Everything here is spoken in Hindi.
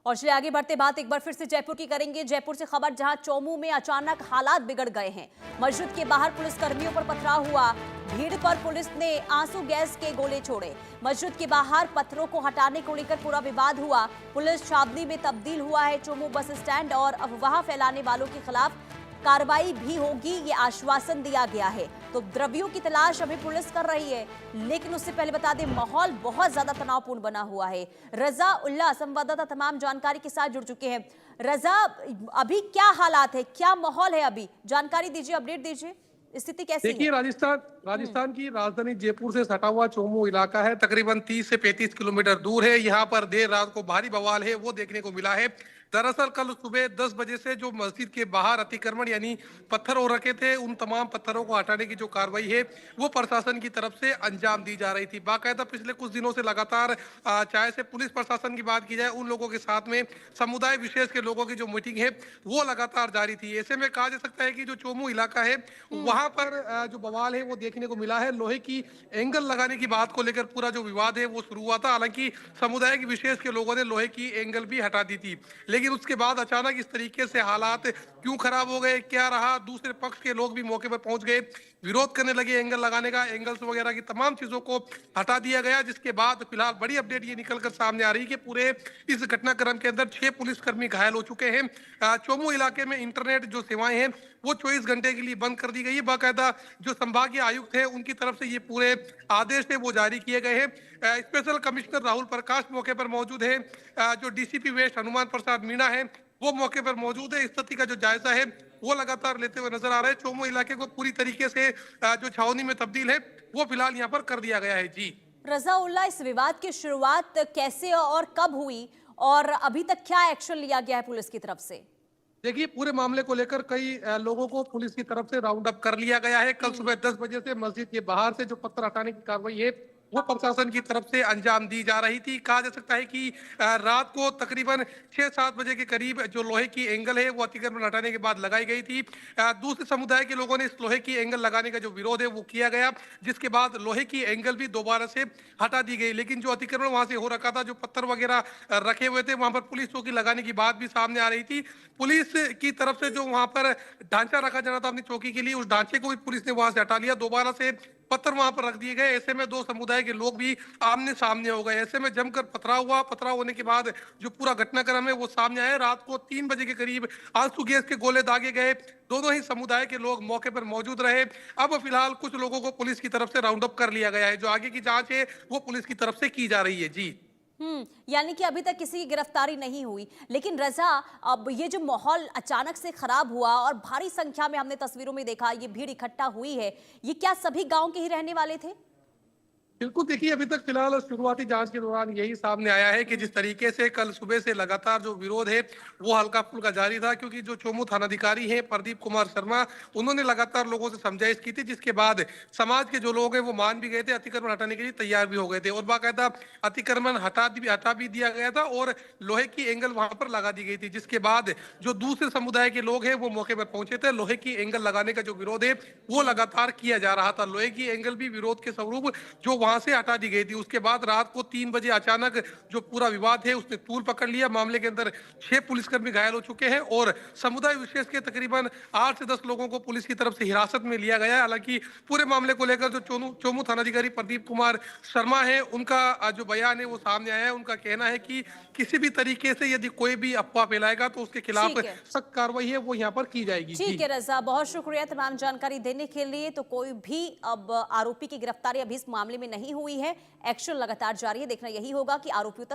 और चलिए आगे बढ़ते बात एक बार फिर से जयपुर की करेंगे। जयपुर से खबर जहां चौमू में अचानक हालात बिगड़ गए हैं। मस्जिद के बाहर पुलिस कर्मियों पर पथराव हुआ। भीड़ पर पुलिस ने आंसू गैस के गोले छोड़े। मस्जिद के बाहर पत्थरों को हटाने को लेकर पूरा विवाद हुआ। पुलिस छावनी में तब्दील हुआ है चौमू बस स्टैंड और अफवाह फैलाने वालों के खिलाफ कार्रवाई भी होगी, ये आश्वासन दिया गया है। तो द्रव्यों की तलाश अभी पुलिस कर रही है, लेकिन उससे पहले बता दें माहौल बहुत ज्यादा तनावपूर्ण बना हुआ है। रजा उल्लाह संवाददाता तमाम जानकारी के साथ जुड़ चुके हैं। रजा, अभी क्या हालात है, क्या माहौल है, अभी जानकारी दीजिए, अपडेट दीजिए, स्थिति कैसी है? देखिए, राजस्थान की राजधानी जयपुर से सटा हुआ चौमू इलाका है, तकरीबन 30 से 35 किलोमीटर दूर है। यहाँ पर देर रात को भारी बवाल है वो देखने को मिला है। दरअसल कल सुबह 10 बजे से जो मस्जिद के बाहर अतिक्रमण यानी पत्थर हो रखे थे, उन तमाम पत्थरों को हटाने की जो कार्रवाई है वो प्रशासन की तरफ से अंजाम दी जा रही थी। बाकायदा पिछले कुछ दिनों से लगातार चाहे से पुलिस प्रशासन की बात की जाए, उन लोगों के साथ में समुदाय विशेष के लोगों की जो मीटिंग है वो लगातार जारी थी। ऐसे में कहा जा सकता है कि जो चौमू इलाका है वहां पर जो बवाल है वो देखने को मिला है। लोहे की एंगल लगाने की बात को लेकर पूरा जो विवाद है वो शुरू हुआ था। हालांकि समुदाय के विशेष के लोगों ने लोहे की एंगल भी हटा दी थी, लेकिन उसके बाद अचानक इस तरीके से हालात क्यों खराब हो गए, क्या रहा, दूसरे पक्ष के लोग भी मौके पर पहुंच गए, विरोध करने लगे एंगल लगाने का। एंगल्स वगैरह की तमाम चीजों को हटा दिया गया, जिसके बाद फिलहाल बड़ी अपडेट ये निकलकर सामने आ रही है कि पूरे इस घटनाक्रम के अंदर 6 पुलिसकर्मी घायल हो चुके हैं। चौमू इलाके में इंटरनेट जो सेवाएं हैं वो 24 घंटे के लिए बंद कर दी गई है। बाकायदा जो संभागीय आयुक्त है उनकी तरफ से ये पूरे आदेश है वो जारी किए गए हैं। स्पेशल कमिश्नर राहुल प्रकाश मौके पर मौजूद है। जो डीसीपी वेस्ट हनुमान प्रसाद मीणा है वो मौके पर मौजूद है। स्थिति का जो जायजा है वो लगातार लेते हुए नजर आ रहे हैं। चौमू इलाके को पूरी तरीके से जो छावनी में तब्दील है वो फिलहाल यहाँ पर कर दिया गया है। जी रजा उल्लाह, इस विवाद की शुरुआत कैसे और कब हुई और अभी तक क्या एक्शन लिया गया है पुलिस की तरफ से? देखिए, पूरे मामले को लेकर कई लोगों को पुलिस की तरफ से राउंड अप कर लिया गया है। कल सुबह 10 बजे से मस्जिद के बाहर से जो पत्थर हटाने की कार्रवाई है वो प्रशासन की तरफ से अंजाम दी जा रही थी। कहा जा सकता है कि रात को तकरीबन 6-7 बजे के करीब जो लोहे की एंगल है वो अतिक्रमण हटाने के बाद लगाई गई थी। दूसरे समुदाय के लोगों ने इस लोहे की एंगल लगाने का जो विरोध है वो किया गया, जिसके बाद लोहे की एंगल भी दोबारा से हटा दी गई। लेकिन जो अतिक्रमण वहां से हो रखा था, जो पत्थर वगैरह रखे हुए थे, वहां पर पुलिस चौकी लगाने की बात भी सामने आ रही थी। पुलिस की तरफ से जो वहां पर ढांचा रखा जाना था अपनी चौकी के लिए, उस ढांचे को भी पुलिस ने वहां से हटा लिया। दोबारा से पत्थर वहां पर रख दिए गए। ऐसे में दो समुदाय के लोग भी आमने सामने हो गए। ऐसे में जमकर पथराव हुआ। पथराव होने के बाद जो पूरा घटनाक्रम है वो सामने आया। रात को 3 बजे के करीब आंसू गैस के गोले दागे गए। दोनों ही समुदाय के लोग मौके पर मौजूद रहे। अब फिलहाल कुछ लोगों को पुलिस की तरफ से राउंड अप कर लिया गया है। जो आगे की जांच है वो पुलिस की तरफ से की जा रही है। जी यानी कि अभी तक किसी की गिरफ्तारी नहीं हुई। लेकिन रजा, अब ये जो माहौल अचानक से खराब हुआ और भारी संख्या में हमने तस्वीरों में देखा ये भीड़ इकट्ठा हुई है, ये क्या सभी गांव के ही रहने वाले थे? बिल्कुल, देखिए, अभी तक फिलहाल शुरुआती जांच के दौरान यही सामने आया है कि जिस तरीके से कल सुबह से लगातार जो विरोध है वो हल्का फुल्का जारी था, क्योंकि जो चौमू थानाधिकारी हैं प्रदीप कुमार शर्मा, उन्होंने लगातार लोगों से समझाइश की थी, जिसके बाद समाज के जो लोग हैं वो मान भी गए थे, अतिक्रमण हटाने के लिए तैयार भी हो गए थे और बाकायदा अतिक्रमण हटा भी दिया गया था और लोहे की एंगल वहां पर लगा दी गई थी। जिसके बाद जो दूसरे समुदाय के लोग हैं वो मौके पर पहुंचे थे। लोहे की एंगल लगाने का जो विरोध है वो लगातार किया जा रहा था। लोहे की एंगल भी विरोध के स्वरूप जो वहां से हटा दी गई थी। उसके बाद रात को 3 बजे अचानक जो पूरा विवाद है उसने तूल पकड़ लिया। मामले के अंदर 6 पुलिसकर्मी घायल हो चुके हैं और समुदाय विशेष के तकरीबन 8 से 10 लोगों को पुलिस की तरफ से हिरासत में लिया गया है। हालांकि पूरे मामले को लेकर जो चौमू थानाधिकारी प्रदीप कुमार शर्मा है उनका जो बयान है वो सामने आया है। उनका कहना है कि किसी भी तरीके से यदि कोई भी अफवाह फैलाएगा तो उसके खिलाफ सख्त कार्रवाई है वो यहाँ पर की जाएगी। ठीक है रजा, बहुत शुक्रिया तमाम जानकारी देने के लिए। तो कोई भी अब आरोपी की गिरफ्तारी अभी इस मामले में नहीं हुई है, एक्शन लगातार जारी है। देखना यही होगा कि आरोपियों तक